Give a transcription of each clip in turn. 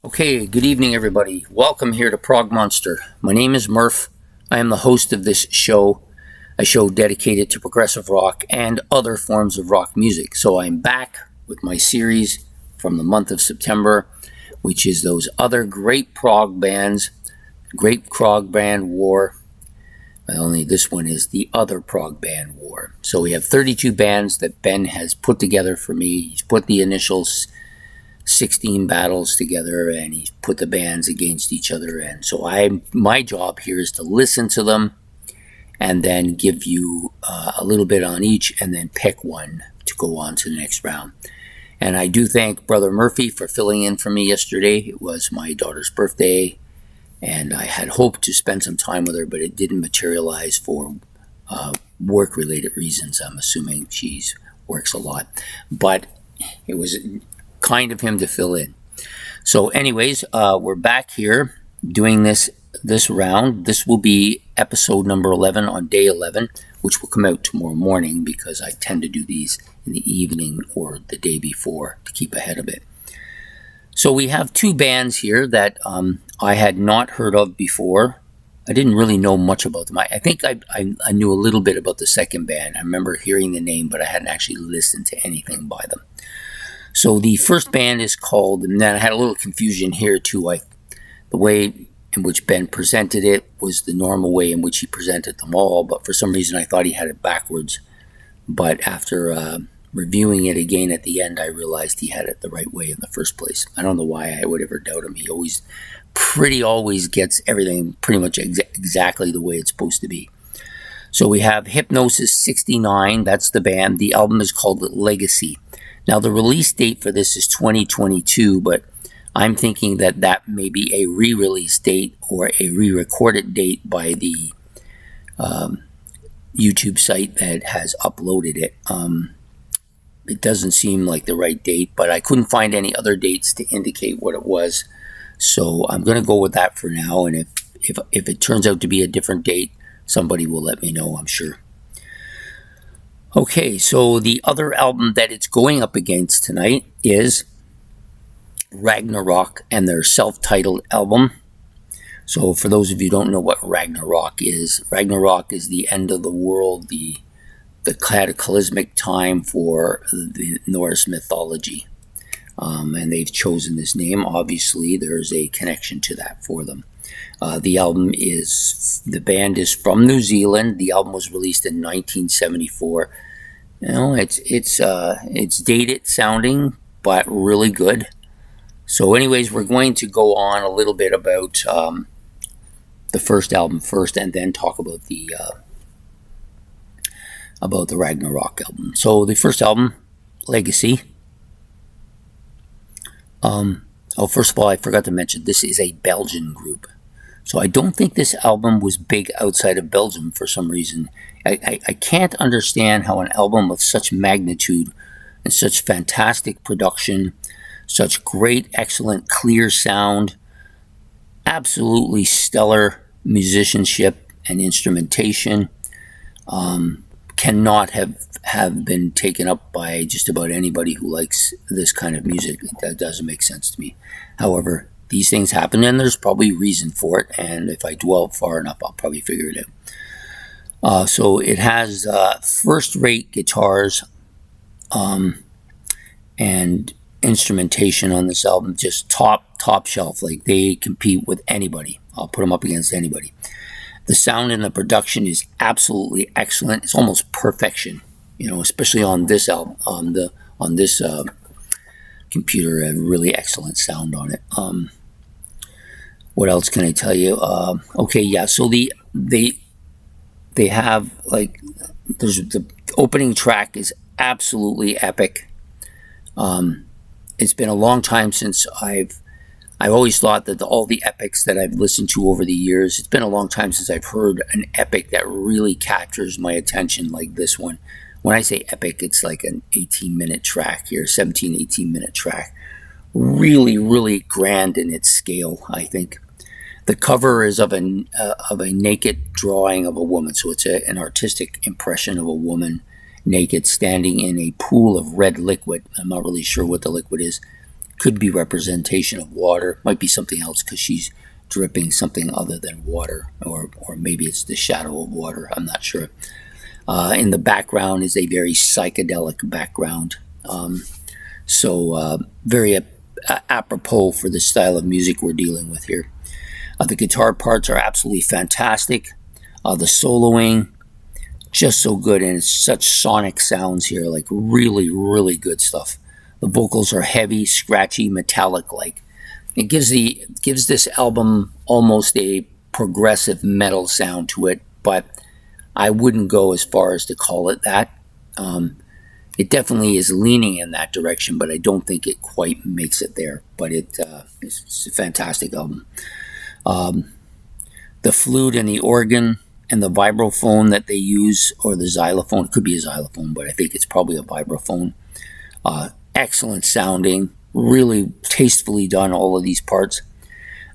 Okay, good evening, everybody. Welcome here to Prog Monster. My name is Murph. I am the host of this show, a show dedicated to progressive rock and other forms of rock music. So I'm back with my series from the month of September, which is those other great prog bands, Great Prog Band War. Only this one is the Other Prog Band War. So we have 32 bands that Ben has put together for me. He's put the initials 16 battles together, and he's put the bands against each other. And so my job here is to listen to them and then give you a little bit on each and then pick one to go on to the next round. And I do thank Brother Murphy for filling in for me yesterday. It was my daughter's birthday, and I had hoped to spend some time with her, but it didn't materialize for work-related reasons. I'm assuming she works a lot. But it was kind of him to fill in. So anyways, we're back here doing this round. This will be episode number 11 on day 11, which will come out tomorrow morning because I tend to do these in the evening or the day before to keep ahead of it. So we have two bands here that I had not heard of before. I didn't really know much about them. I think I knew a little bit about the second band. I remember hearing the name, but I hadn't actually listened to anything by them. So the first band is called, and then I had a little confusion here too. The way in which Ben presented it was the normal way in which he presented them all, but for some reason I thought he had it backwards. But after reviewing it again at the end, I realized he had it the right way in the first place. I don't know why I would ever doubt him. He always gets everything pretty much exactly the way it's supposed to be. So we have Hypnos 69, that's the band. The album is called Legacy. Now, the release date for this is 2022, but I'm thinking that may be a re-release date or a re-recorded date by the YouTube site that has uploaded it. It doesn't seem like the right date, but I couldn't find any other dates to indicate what it was. So I'm going to go with that for now, and if it turns out to be a different date, somebody will let me know, I'm sure. Okay, so the other album that it's going up against tonight is Ragnarok and their self-titled album. So for those of you who don't know what Ragnarok is the end of the world, the cataclysmic time for the Norse mythology. And they've chosen this name. Obviously, there's a connection to that for them. The band is from New Zealand. The album was released in 1974. You know, it's dated sounding, but really good. So anyways, we're going to go on a little bit about the first album first, and then talk about the Ragnarok album. So the first album, Legacy. First of all, I forgot to mention, this is a Belgian group. So I don't think this album was big outside of Belgium for some reason. I can't understand how an album of such magnitude and such fantastic production, such great, excellent, clear sound, absolutely stellar musicianship and instrumentation, cannot have been taken up by just about anybody who likes this kind of music. That doesn't make sense to me. However, these things happen, and there's probably reason for it, and if I dwell far enough, I'll probably figure it out. So it has first-rate guitars and instrumentation on this album, just top shelf. Like, they compete with anybody. I'll put them up against anybody. The sound and the production is absolutely excellent. It's almost perfection, you know, especially on this album, on this computer, a really excellent sound on it. What else can I tell you? So they have, like, there's the opening track is absolutely epic. It's been a long time since I've always thought that all the epics that I've listened to over the years, it's been a long time since I've heard an epic that really captures my attention like this one. When I say epic, it's like an 18-minute track here, 17, 18-minute track. Really, really grand in its scale, I think. The cover is of a naked drawing of a woman, so it's an artistic impression of a woman naked standing in a pool of red liquid. I'm not really sure what the liquid is. Could be representation of water. Might be something else because she's dripping something other than water, or maybe it's the shadow of water. I'm not sure. In the background is a very psychedelic background. So very apropos for the style of music we're dealing with here. The guitar parts are absolutely fantastic. The soloing, just so good, and it's such sonic sounds here, like really, really good stuff. The vocals are heavy, scratchy, metallic-like. It gives this album almost a progressive metal sound to it, but I wouldn't go as far as to call it that. It definitely is leaning in that direction, but I don't think it quite makes it there. But it's a fantastic album. The flute and the organ and the vibraphone that they use, or the xylophone, it could be a xylophone, but I think it's probably a vibraphone. Excellent sounding, really tastefully done, all of these parts.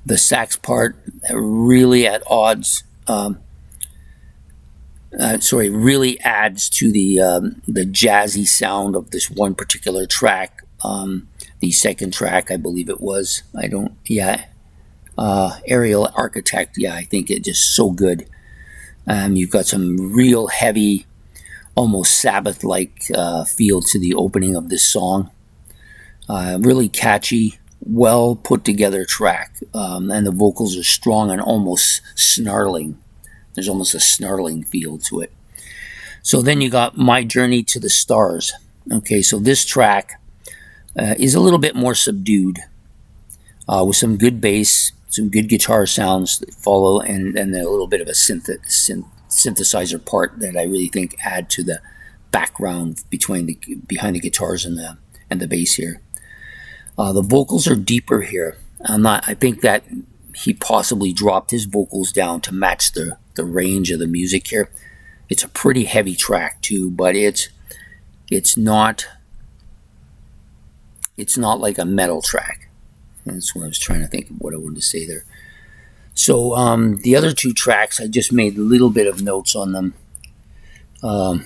The sax part, really at odds, really adds to the jazzy sound of this one particular track. The second track, I believe it was. Aerial Architect. Yeah, I think it just so good. You've got some real heavy, almost Sabbath-like feel to the opening of this song. Really catchy, well put together track, and the vocals are strong and almost snarling. There's almost a snarling feel to it. So then you got My Journey to the Stars. Okay, so this track is a little bit more subdued, with some good bass, some good guitar sounds that follow, and a little bit of a synthesizer part that I really think add to the background behind the guitars and the bass here. The vocals are deeper here. I think that he possibly dropped his vocals down to match the range of the music here. It's a pretty heavy track too, but it's not like a metal track. That's what I was trying to think of what I wanted to say there. So the other two tracks, I just made a little bit of notes on them. Let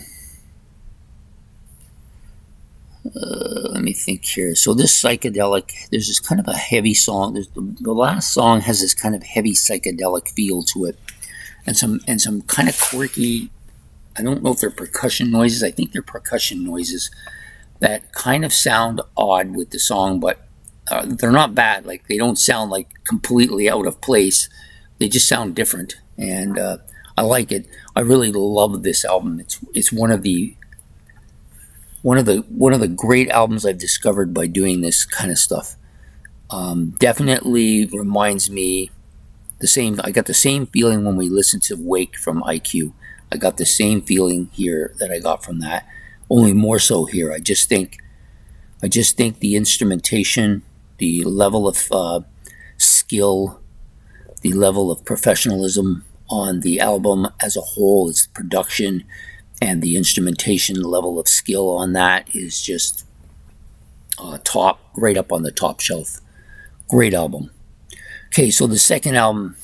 me think here. So this psychedelic, there's this kind of a heavy song. The last song has this kind of heavy psychedelic feel to it, and some kind of quirky, I don't know if they're percussion noises. I think they're percussion noises that kind of sound odd with the song, but they're not bad. Like, they don't sound like completely out of place. They just sound different, and I like it. I really love this album. It's one of the great albums I've discovered by doing this kind of stuff. Definitely reminds me I got the same feeling when we listened to Wake from IQ. I got the same feeling here that I got from that, only more so here. I just think the instrumentation, the level of skill, the level of professionalism on the album as a whole, its production and the instrumentation level of skill on that is just right up on the top shelf. Great album. Okay, so the second album,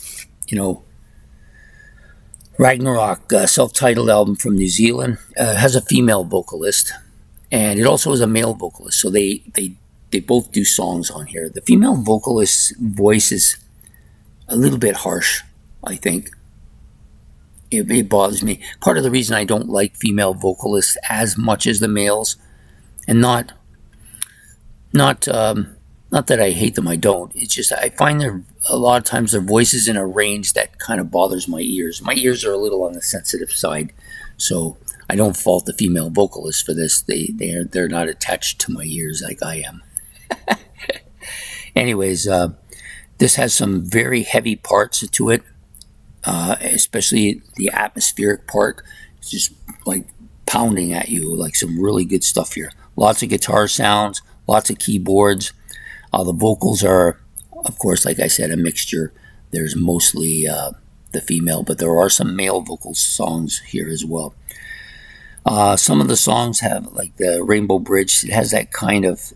Ragnarok, self-titled album from New Zealand, has a female vocalist, and it also has a male vocalist. So they both do songs on here. The female vocalist's voice is a little bit harsh, I think. It bothers me. Part of the reason I don't like female vocalists as much as the males, and not that I hate them, I don't. It's just I find a lot of times their voices in a range that kind of bothers my ears. My ears are a little on the sensitive side, so I don't fault the female vocalists for this. They're not attached to my ears like I am. Anyways, this has some very heavy parts to it, especially the atmospheric part. It's just like pounding at you, like some really good stuff here. Lots of guitar sounds, lots of keyboards. The vocals are, of course, like I said, a mixture. There's mostly the female, but there are some male vocal songs here as well. Some of the songs have, like the Rainbow Bridge, it has that kind of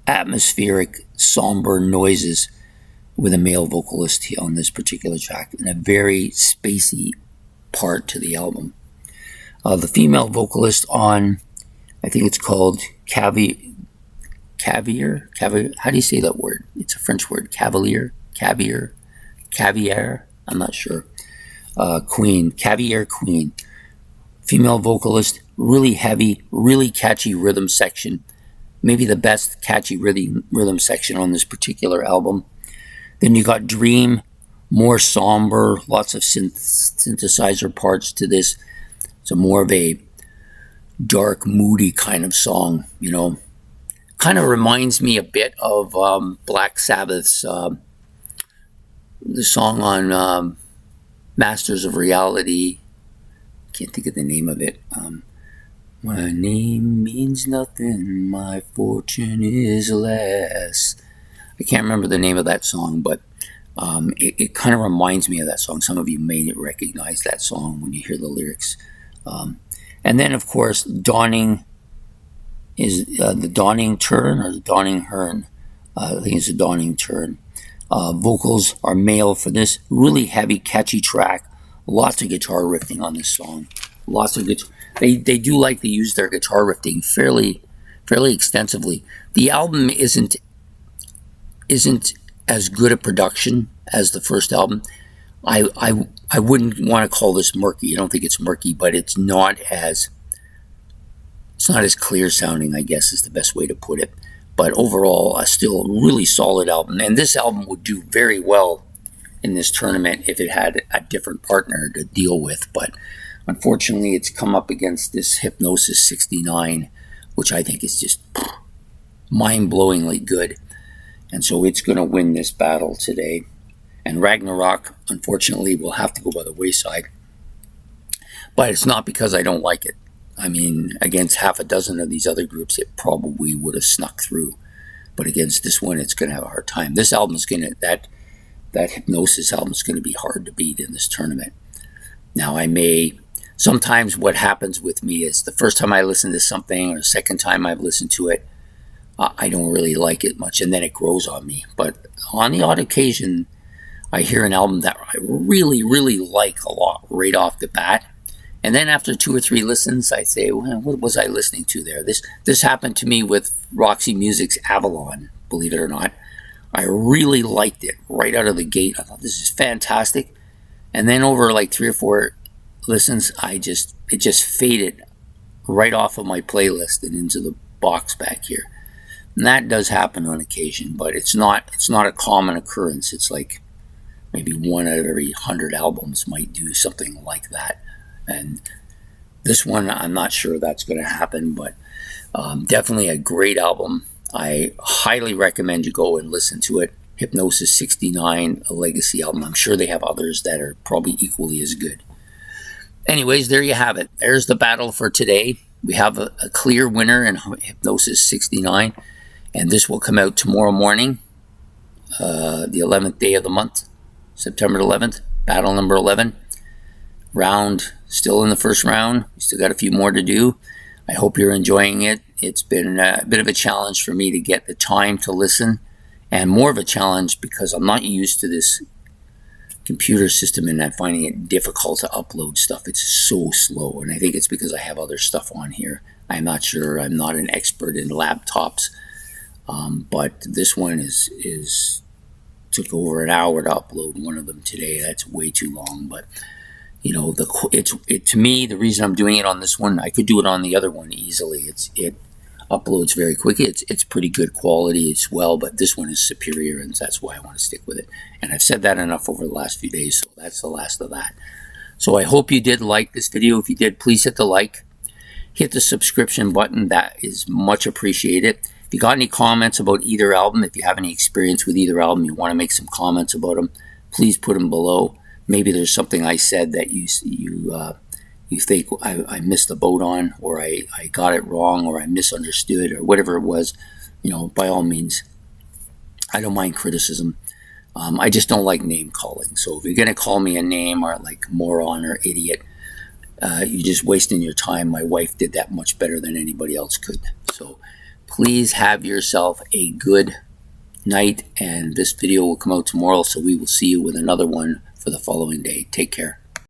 atmospheric, somber noises with a male vocalist on this particular track, and a very spacey part to the album. The female vocalist on, I think it's called Caviar. How do you say that word? It's a French word. Caviar. I'm not sure. Queen. Caviar Queen. Female vocalist. Really heavy, really catchy rhythm section. Maybe the best catchy rhythm section on this particular album. Then you got Dream. More somber. Lots of synthesizer parts to this. So more of a dark, moody kind of song, you know. Kind of reminds me a bit of Black Sabbath's the song on Masters of Reality. Can't think of the name of it. My name means nothing, my fortune is less. I can't remember the name of that song, but it kind of reminds me of that song. Some of you may recognize that song when you hear the lyrics. And then, of course, Dawning is the Dawning Turn or the Dawning Hearn. I think it's the Dawning Turn. Vocals are male for this. Really heavy, catchy track. Lots of guitar riffing on this song. Lots of guitar. They do like to use their guitar riffing fairly extensively. The album isn't as good a production as the first album. I wouldn't want to call this murky. I don't think it's murky, but it's not as clear sounding, I guess is the best way to put it. But overall, still a really solid album. And this album would do very well in this tournament if it had a different partner to deal with. But unfortunately, it's come up against this Hypnos 69, which I think is just mind-blowingly good. And so it's going to win this battle today. And Ragnarok, unfortunately, will have to go by the wayside. But it's not because I don't like it. I mean, against half a dozen of these other groups, it probably would have snuck through. But against this one, it's going to have a hard time. This album is going to, that Hypnosis album is going to be hard to beat in this tournament. Now, sometimes what happens with me is the first time I listen to something or the second time I've listened to it, I don't really like it much, and then it grows on me. But on the odd occasion, I hear an album that I really, really like a lot right off the bat. And then after 2 or 3 listens, I say, well, what was I listening to there? This happened to me with Roxy Music's Avalon, believe it or not. I really liked it right out of the gate. I thought, this is fantastic. And then over like 3 or 4 listens, it just faded right off of my playlist and into the box back here. And that does happen on occasion, but it's not a common occurrence. It's like maybe 1 out of every 100 albums might do something like that. And this one, I'm not sure that's going to happen, but definitely a great album. I highly recommend you go and listen to it. Hypnosis 69, a legacy album. I'm sure they have others that are probably equally as good. Anyways, there you have it. There's the battle for today. We have a clear winner in Hypnosis 69, and this will come out tomorrow morning, the 11th day of the month, September 11th, battle number 11. Round, still in the first round. We still got a few more to do. I hope you're enjoying it. It's been a bit of a challenge for me to get the time to listen, and more of a challenge because I'm not used to this computer system and I'm finding it difficult to upload stuff. It's so slow, and I think it's because I have other stuff on here. I'm not sure. I'm not an expert in laptops, but this one is took over an hour to upload one of them today. That's way too long, but you know, to me, the reason I'm doing it on this one, I could do it on the other one easily. It uploads very quickly. It's pretty good quality as well, but this one is superior, and that's why I want to stick with it. And I've said that enough over the last few days, so that's the last of that. So I hope you did like this video. If you did, please hit the like. Hit the subscription button. That is much appreciated. If you got any comments about either album, if you have any experience with either album, you want to make some comments about them, please put them below. Maybe there's something I said that you think I missed the boat on, or I got it wrong, or I misunderstood, or whatever it was. You know, by all means, I don't mind criticism. I just don't like name calling. So if you're going to call me a name or like moron or idiot, you're just wasting your time. My wife did that much better than anybody else could. So please have yourself a good night, and this video will come out tomorrow, so we will see you with another one for the following day. Take care.